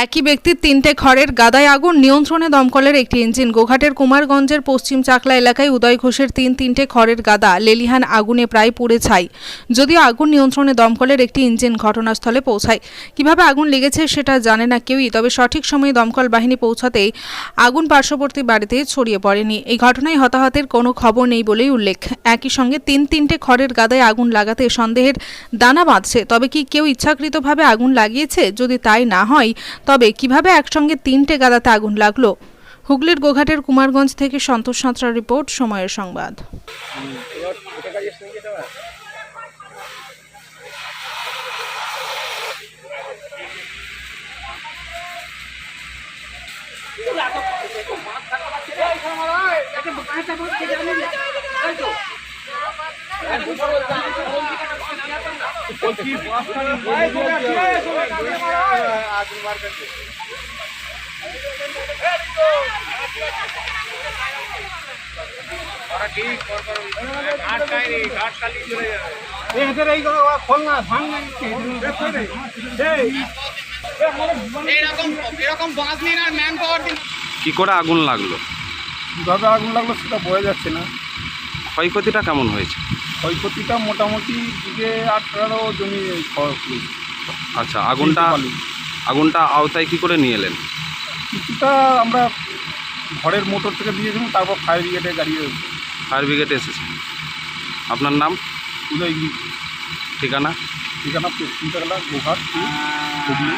একই ব্যক্তির তিনটে ঘরের গাদায় আগুন, নিয়ন্ত্রণে দমকলের একটি ইঞ্জিন। গোঘাটের কুমারগঞ্জের পশ্চিম চাকলা এলাকায় উদয় ঘোষের তিনটে খড়ের গাদা লেলিহান আগুনে প্রায় পুড়ে ছাই। যদিও আগুন নিয়ন্ত্রণে দমকলের একটি ইঞ্জিন ঘটনাস্থলে পৌঁছায়। কিভাবে আগুন লেগেছে সেটা জানে না কেউই, তবে সঠিক সময়ে দমকল বাহিনী পৌঁছাতেই আগুন পার্শ্ববর্তী বাড়িতে ছড়িয়ে পড়েনি। এই ঘটনায় হতাহতের কোনো খবর নেই বলেই উল্লেখ। একই সঙ্গে তিনটে খড়ের গাদায় আগুন লাগাতে সন্দেহের দানা বাঁধছে। তবে কি কেউ ইচ্ছাকৃতভাবে আগুন লাগিয়েছে? যদি তাই না হয়, তবে কিভাবে একসঙ্গে তিনটে গাদাতে আগুন লাগলো? হুগলির গোঘাটের কুমারগঞ্জ থেকে সন্তোষ সাঁতরার রিপোর্ট, সময়ের সংবাদ। কি করে আগুন লাগলো? কীভাবে আগুন লাগলো সেটা বোঝা যাচ্ছে না। ক্ষয়ক্ষতিটা কেমন হয়েছে? ক্ষয়ক্ষতিটা মোটামুটি দিকে 18 জমি খরচ হয়েছে। আচ্ছা, আগুনটা আওতায় কি করে নিয়ে এলেন? কিছুটা আমরা ঘরের মোটর থেকে দিয়েছিলাম, তারপর ফায়ার ব্রিগেডে গাড়ি ফায়ার ব্রিগেড এসেছে। আপনার নাম? উদয়গিরি। ঠিকানা? ঠিকানা পশ্চিম চাকলা, গোঘাট, হুগলি।